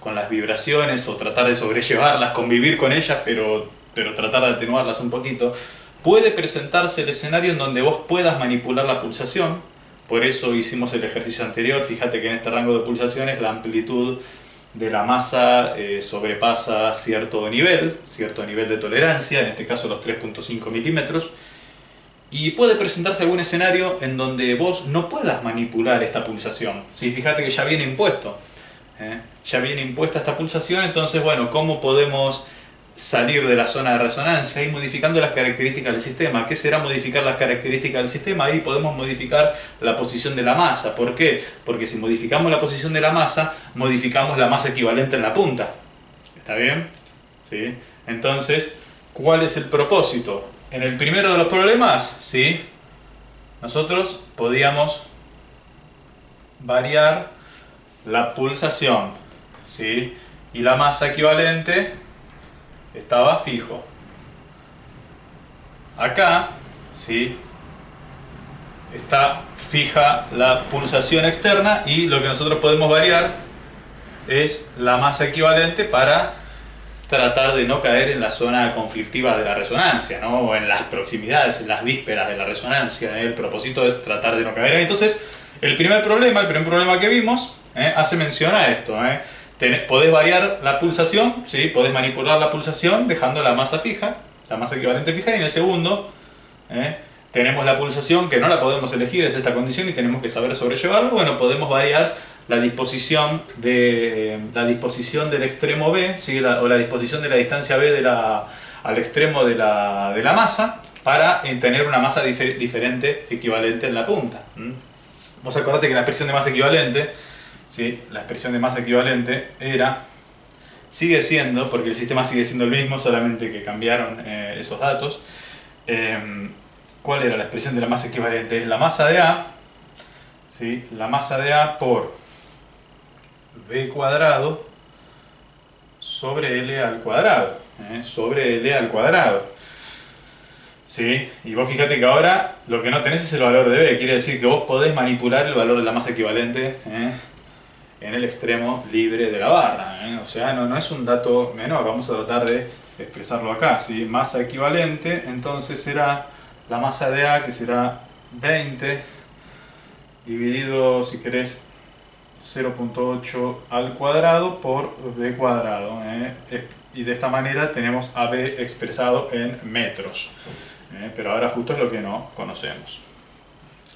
con las vibraciones o tratar de sobrellevarlas, convivir con ellas, pero tratar de atenuarlas un poquito. Puede presentarse el escenario en donde vos puedas manipular la pulsación. Por eso hicimos el ejercicio anterior. Fíjate que en este rango de pulsaciones la amplitud de la masa sobrepasa cierto nivel de tolerancia, en este caso los 3.5 milímetros. Y puede presentarse algún escenario en donde vos no puedas manipular esta pulsación. ¿Sí? Fíjate que ya viene impuesto. Ya viene impuesta esta pulsación, entonces, bueno, ¿cómo podemos salir de la zona de resonancia? Y modificando las características del sistema. ¿Qué será modificar las características del sistema? Ahí podemos modificar la posición de la masa. ¿Por qué? Porque si modificamos la posición de la masa, modificamos la masa equivalente en la punta. ¿Está bien? ¿Sí? Entonces, ¿cuál es el propósito? En el primero de los problemas, ¿sí?, nosotros podíamos variar la pulsación, ¿sí?, y la masa equivalente estaba fijo. Acá, ¿sí?, está fija la pulsación externa y lo que nosotros podemos variar es la masa equivalente para tratar de no caer en la zona conflictiva de la resonancia, ¿no? O en las proximidades, en las vísperas de la resonancia. El propósito es tratar de no caer ahí. Entonces, el primer problema que vimos hace mención a esto. Podés variar la pulsación, ¿sí? Podés manipular la pulsación dejando la masa fija, la masa equivalente fija, y en el segundo tenemos la pulsación que no la podemos elegir, es esta condición y tenemos que saber sobrellevarlo. Bueno, podemos variar la disposición del extremo B, ¿sí? O la disposición de la distancia B al extremo de la masa para tener una masa diferente equivalente en la punta. Vos acordate que la expresión de masa equivalente, ¿sí? La expresión de masa equivalente sigue siendo, porque el sistema sigue siendo el mismo, solamente que cambiaron esos datos. ¿Cuál era la expresión de la masa equivalente? Es la masa de A, ¿sí? La masa de A por B cuadrado sobre L al cuadrado, sobre L al cuadrado. ¿Sí? Y vos fíjate que ahora lo que no tenés es el valor de B, quiere decir que vos podés manipular el valor de la masa equivalente en el extremo libre de la barra. O sea, no es un dato menor, vamos a tratar de expresarlo acá. ¿Sí? Masa equivalente, entonces será la masa de A, que será 20 dividido, si querés, 0.8 al cuadrado por B cuadrado. Y de esta manera tenemos a B expresado en metros. Pero ahora justo es lo que no conocemos.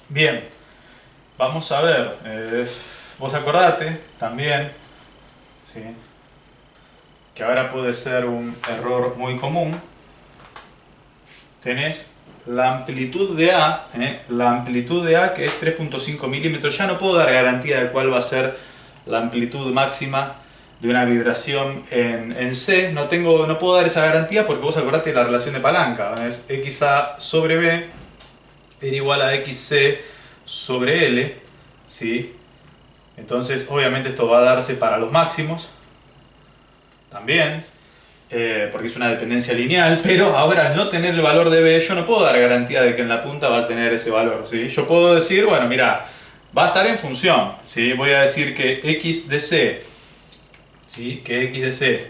Bien, vamos a ver. Vos acordate también, ¿sí? Que ahora puede ser un error muy común. Tenés la amplitud de A, que es 3.5 milímetros. Ya no puedo dar garantía de cuál va a ser la amplitud máxima de una vibración en C. No puedo dar esa garantía porque vos acordate de la relación de palanca. Es XA sobre B era igual a XC sobre L, ¿sí? Entonces, obviamente esto va a darse para los máximos también, porque es una dependencia lineal, pero ahora al no tener el valor de B, yo no puedo dar garantía de que en la punta va a tener ese valor, ¿sí? Yo puedo decir, bueno, mira, va a estar en función, ¿sí? Voy a decir que X de C, ¿sí? Que X de C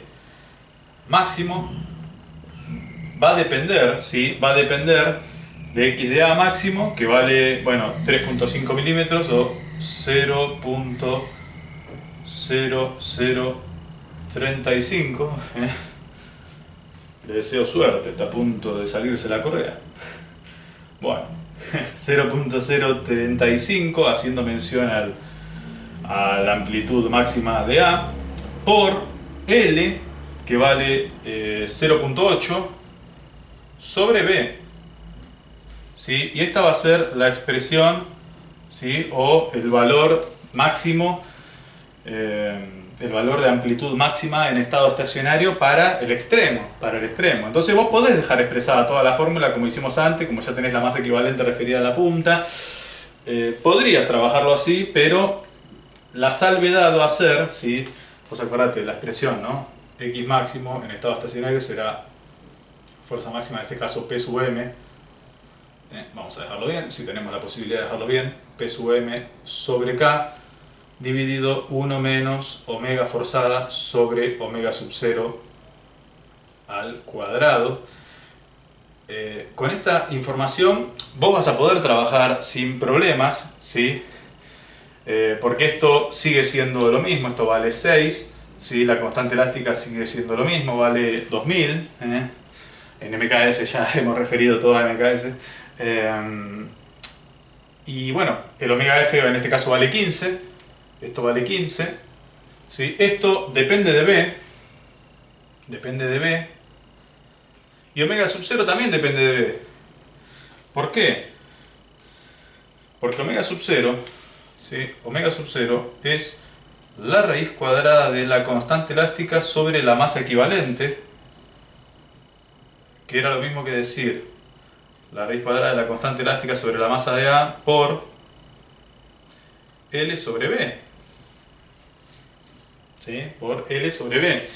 máximo va a depender, ¿sí? Va a depender de X de A máximo, que vale, bueno, 3.5 milímetros o 0.0035. Le deseo suerte, está a punto de salirse la correa. Bueno, 0.035, haciendo mención a la amplitud máxima de A, por L, que vale 0.8, sobre B. ¿Sí? Y esta va a ser la expresión, ¿sí? O el valor máximo, el valor de amplitud máxima en estado estacionario para el extremo. Entonces vos podés dejar expresada toda la fórmula como hicimos antes, como ya tenés la masa equivalente referida a la punta. Podrías trabajarlo así, pero la salvedad va a ser, ¿sí? Vos acordate la expresión, ¿no? X máximo en estado estacionario será fuerza máxima, en este caso P sub M. Vamos a dejarlo bien, si tenemos la posibilidad de dejarlo bien, P sub M sobre K dividido 1 menos omega forzada sobre omega sub 0 al cuadrado. Con esta información vos vas a poder trabajar sin problemas, ¿sí? Porque esto sigue siendo lo mismo, esto vale 6, ¿sí? La constante elástica sigue siendo lo mismo, vale 2000. En MKS ya hemos referido todo a MKS. Y bueno, el omega F en este caso vale 15, esto vale 15, ¿sí? Esto depende de B, y omega sub 0 también depende de B. ¿Por qué? Porque omega sub 0, ¿sí? Omega sub 0 es la raíz cuadrada de la constante elástica sobre la masa equivalente, que era lo mismo que decir la raíz cuadrada de la constante elástica sobre la masa de A por L sobre B. ¿Sí? Por L sobre B.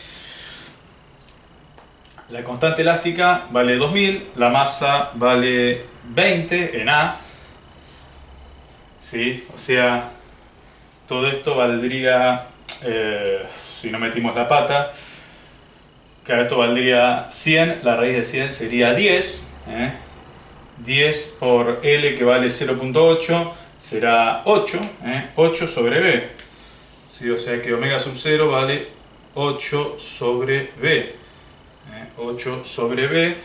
La constante elástica vale 2000, la masa vale 20 en A. ¿sí? O sea, todo esto valdría, si no metimos la pata, que esto valdría 100, la raíz de 100 sería 10, 10 por L que vale 0.8 será 8, 8 sobre B. ¿Sí? O sea que omega sub 0 vale 8 sobre B. 8 sobre B.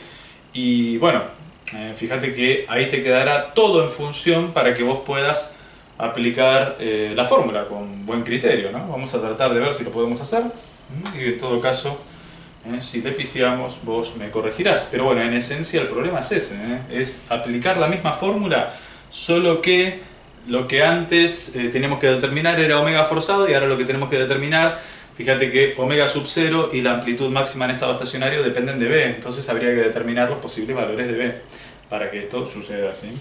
Y bueno, fíjate que ahí te quedará todo en función para que vos puedas aplicar la fórmula con buen criterio, ¿no? Vamos a tratar de ver si lo podemos hacer. Y en todo caso, si le pifiamos, vos me corregirás. Pero bueno, en esencia el problema es ese, es aplicar la misma fórmula, solo que lo que antes teníamos que determinar era omega forzado y ahora lo que tenemos que determinar, fíjate que omega sub 0 y la amplitud máxima en estado estacionario dependen de B, entonces habría que determinar los posibles valores de B para que esto suceda así.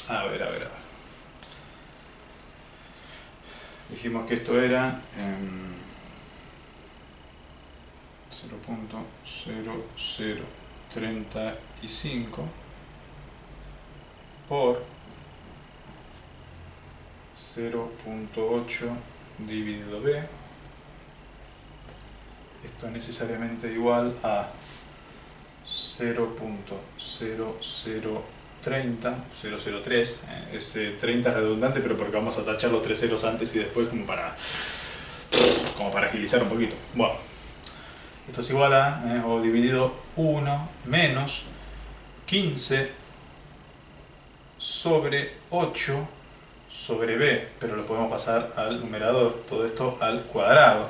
A ver, a ver, a ver. Dijimos que esto era 0.0035 por 0.8 dividido B. Esto es necesariamente igual a 0.0030, 003, ese 30 es redundante, pero porque vamos a tachar los tres ceros antes y después como para agilizar un poquito. Bueno, esto es igual a, o dividido 1 menos 15 sobre 8 sobre B, pero lo podemos pasar al numerador, todo esto al cuadrado.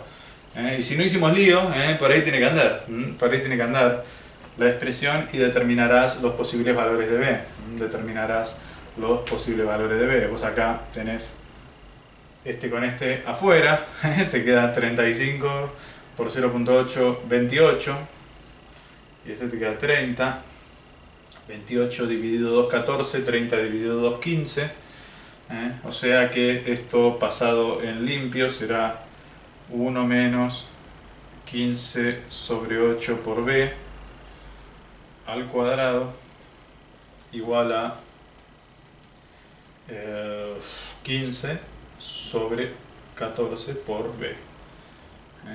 Y si no hicimos lío, por ahí tiene que andar, por ahí tiene que andar la expresión y determinarás los posibles valores de B. Determinarás los posibles valores de B. Vos acá tenés este con este afuera, te queda 35 por 0.8, 28. Y este te queda 30. 28 dividido 2, 14. 30 dividido 2, 15. O sea que esto pasado en limpio será 1 menos 15 sobre 8 por B al cuadrado igual a 15 sobre 14 por B.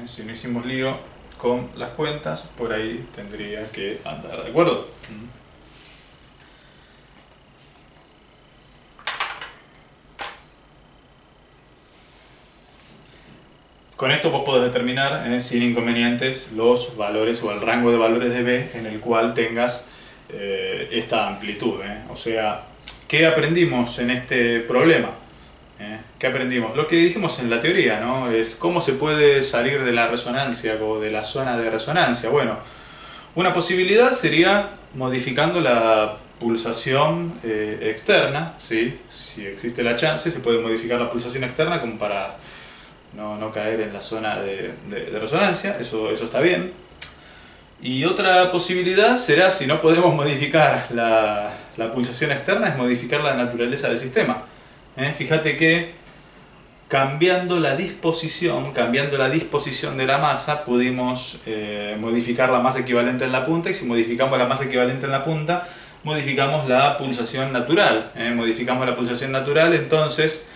Si no hicimos lío con las cuentas, por ahí tendría que andar, ¿de acuerdo? Con esto vos podés determinar sin inconvenientes los valores o el rango de valores de B en el cual tengas esta amplitud. O sea, ¿qué aprendimos en este problema? ¿Qué aprendimos? Lo que dijimos en la teoría, ¿no? Es cómo se puede salir de la resonancia o de la zona de resonancia. Bueno, una posibilidad sería modificando la pulsación externa, ¿sí? Si existe la chance, se puede modificar la pulsación externa como para no caer en la zona de resonancia, eso está bien. Y otra posibilidad será, si no podemos modificar la pulsación externa, es modificar la naturaleza del sistema. Fíjate que cambiando la disposición de la masa, pudimos modificar la masa equivalente en la punta, y si modificamos la masa equivalente en la punta, modificamos la pulsación natural. Modificamos la pulsación natural, entonces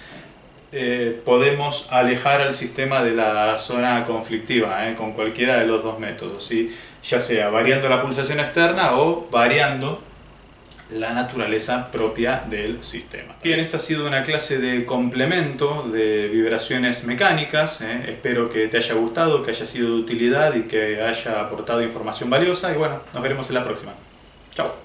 podemos alejar al sistema de la zona conflictiva con cualquiera de los dos métodos, ¿sí? Ya sea variando la pulsación externa o variando la naturaleza propia del sistema. Bien, esta ha sido una clase de complemento de vibraciones mecánicas. Espero que te haya gustado, que haya sido de utilidad y que haya aportado información valiosa. Y bueno, nos veremos en la próxima. Chao.